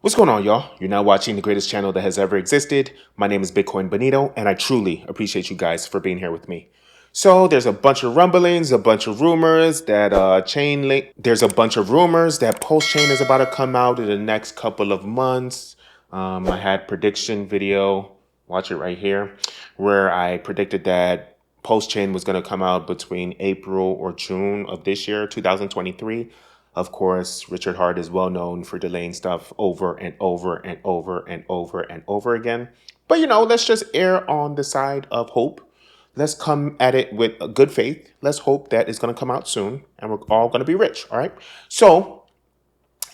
What's going on, y'all? You're now watching the greatest channel that has ever existed. My name is 𝘰𝘰𝘯𝘵, and I truly appreciate you guys for being here with me. So there's a bunch of rumblings, a bunch of rumors that there's a bunch of rumors that PulseChain is about to come out in the next couple of months. I had prediction video, watch it right here, where I predicted that PulseChain was going to come out between April or June of this year, 2023. Of course, Richard Hart is well known for delaying stuff over and over and over and over and over again. But let's just err on the side of hope. Let's come at it with a good faith. Let's hope that it's going to come out soon and we're all going to be rich. All right. So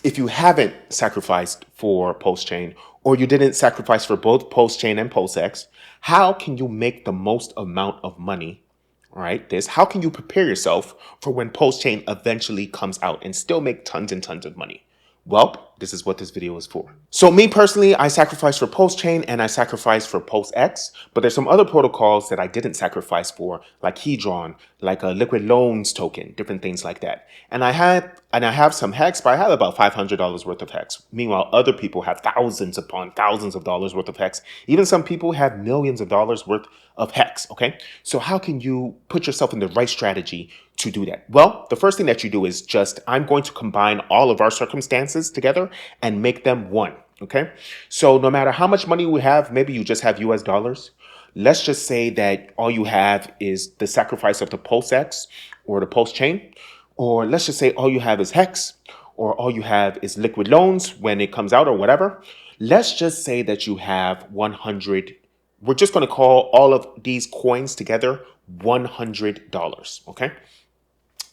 if you haven't sacrificed for PulseChain, or you didn't sacrifice for both PulseChain and PulseX, how can you make the most amount of money? All right, how can you prepare yourself for when PulseChain eventually comes out and still make tons and tons of money? Well, this is what this video is for. So me personally, I sacrificed for PulseChain and I sacrificed for PulseX, but there's some other protocols that I didn't sacrifice for, like 𝘰𝘰𝘯𝘕, like a 𝘊𝘰𝘯𝘵 token, different things like that. And I have some HEX, but I have about $500 worth of HEX. Meanwhile, other people have thousands upon thousands of dollars worth of HEX. Even some people have millions of dollars worth of HEX. Okay, so how can you put yourself in the right strategy to do that? Well, the first thing that you do is I'm going to combine all of our circumstances together and make them one. Okay, so no matter how much money we have, maybe you just have US dollars. Let's just say that all you have is the sacrifice of the PulseX or the PulseChain, or let's just say all you have is HEX, or all you have is 𝘊𝘰𝘯𝘵 when it comes out or whatever. Let's just say that you have 100. We're just going to call all of these coins together $100. Okay.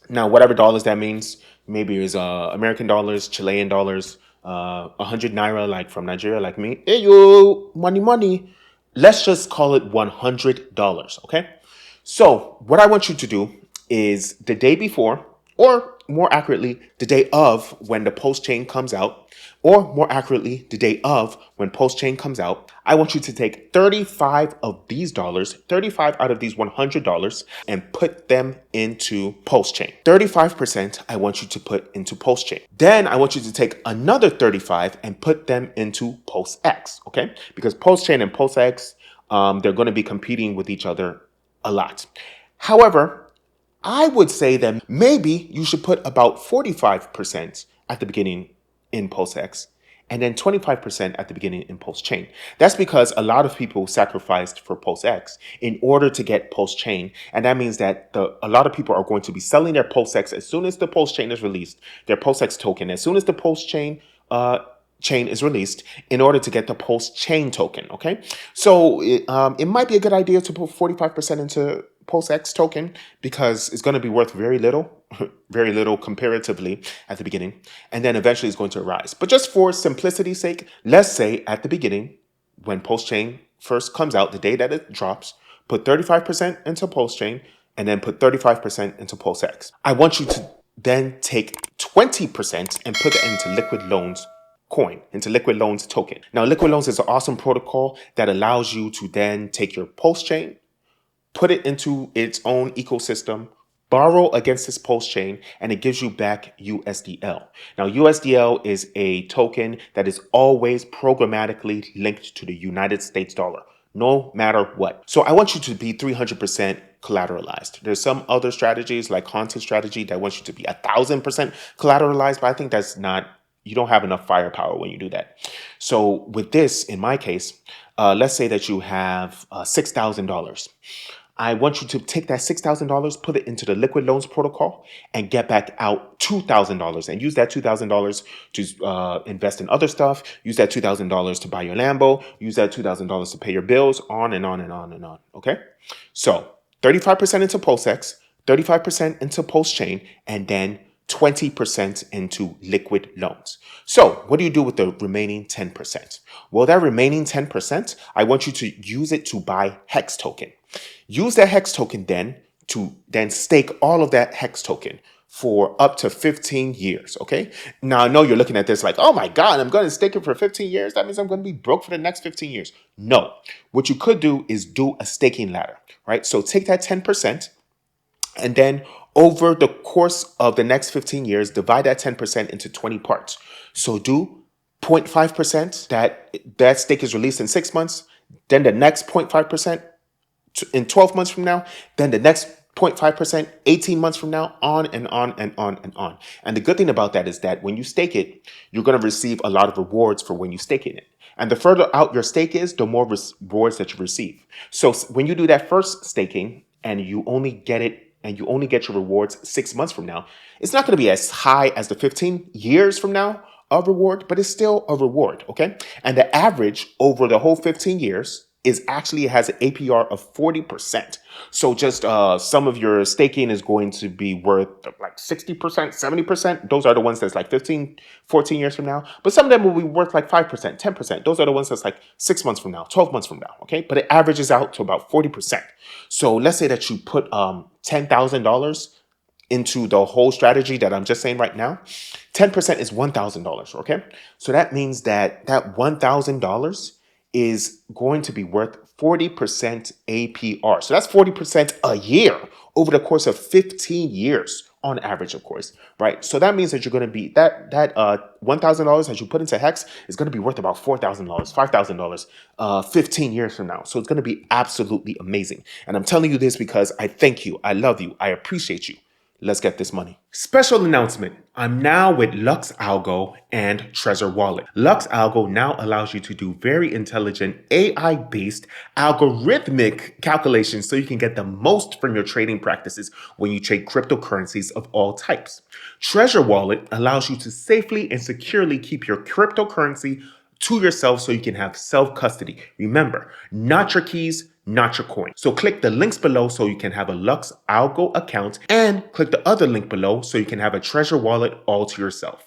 Now, whatever dollars that means, maybe it's American dollars, Chilean dollars, 100 naira, like from Nigeria, like me. Hey, yo, money. Let's just call it $100. Okay. So what I want you to do is the day before, or more accurately, the day of when the PulseChain comes out, or more accurately, the day of when PulseChain comes out, I want you to take 35 of these dollars, 35 out of these $100, and put them into PulseChain. 35% I want you to put into PulseChain. Then I want you to take another 35 and put them into PulseX, okay? Because PulseChain and PulseX, they're going to be competing with each other a lot. However, I would say that maybe you should put about 45% at the beginning in PulseX and then 25% at the beginning in PulseChain. That's because a lot of people sacrificed for PulseX in order to get PulseChain. And that means that a lot of people are going to be selling their PulseX as soon as the PulseChain is released, their PulseX token, as soon as the PulseChain chain is released, in order to get the PulseChain token. Okay, so it might be a good idea to put 45% into PulseX token because it's going to be worth very little comparatively at the beginning, and then eventually it's going to rise. But just for simplicity's sake, let's say at the beginning, when PulseChain first comes out, the day that it drops, put 35% into PulseChain and then put 35% into PulseX. I want you to then take 20% and put it into 𝘊𝘰𝘯𝘵 coin, into 𝘊𝘰𝘯𝘵 token. Now, 𝘊𝘰𝘯𝘵 is an awesome protocol that allows you to then take your PulseChain, put it into its own ecosystem, borrow against this PulseChain, and it gives you back USDL. Now, USDL is a token that is always programmatically linked to the United States dollar, no matter what. So I want you to be 300% collateralized. There's some other strategies like Haunted strategy that wants you to be 1,000% collateralized, but I think that's not, you don't have enough firepower when you do that. So with this, in my case, let's say that you have $6,000. I want you to take that $6,000, put it into the 𝘊𝘰𝘯𝘵 protocol, and get back out $2,000, and use that $2,000 to invest in other stuff. Use that $2,000 to buy your Lambo. Use that $2,000 to pay your bills. On and on and on and on. Okay, so 35% into PulseX, 35% into PulseChain, and then 20% into 𝘊𝘰𝘯𝘵. So what do you do with the remaining 10%? Well, that remaining 10%, I want you to use it to buy HEX token. Use that HEX token then to stake all of that HEX token for up to 15 years, okay? Now, I know you're looking at this like, oh my God, I'm going to stake it for 15 years. That means I'm going to be broke for the next 15 years. No, what you could do is do a staking ladder, right? So take that 10% and then over the course of the next 15 years, divide that 10% into 20 parts. So do 0.5% that stake is released in 6 months, then the next 0.5% in 12 months from now, then the next 0.5% 18 months from now, on and on and on and on. And the good thing about that is that when you stake it, you're going to receive a lot of rewards for when you stake in it. And the further out your stake is, the more rewards that you receive. So when you do that first staking and you only get it and you only get your rewards 6 months from now, it's not going to be as high as the 15 years from now of reward, but it's still a reward, okay? And the average over the whole 15 years is actually has an APR of 40%. So just some of your staking is going to be worth like 60%, 70%. Those are the ones that's like 15, 14 years from now. But some of them will be worth like 5%, 10%. Those are the ones that's like 6 months from now, 12 months from now, okay? But it averages out to about 40%. So let's say that you put $10,000 into the whole strategy that I'm just saying right now. 10% is $1,000, okay? So that means that $1,000 is going to be worth 40% APR. So that's 40% a year over the course of 15 years on average, of course, right? So that means that you're going to be that $1,000 that you put into Hex is going to be worth about $4,000, $5,000, 15 years from now. So it's going to be absolutely amazing. And I'm telling you this because I thank you, I love you, I appreciate you. Let's get this money. Special announcement. I'm now with 𝘊𝘰𝘳𝘰𝘮 and Trezor Wallet. 𝘊𝘰𝘳𝘰 now allows you to do very intelligent AI-based algorithmic calculations so you can get the most from your trading practices when you trade cryptocurrencies of all types. Trezor Wallet allows you to safely and securely keep your cryptocurrency to yourself so you can have self-custody. Remember, not your keys, not your coin. So click the links below so you can have a 𝘊𝘰𝘳𝘰 account, and click the other link below so you can have a Trezor Wallet all to yourself.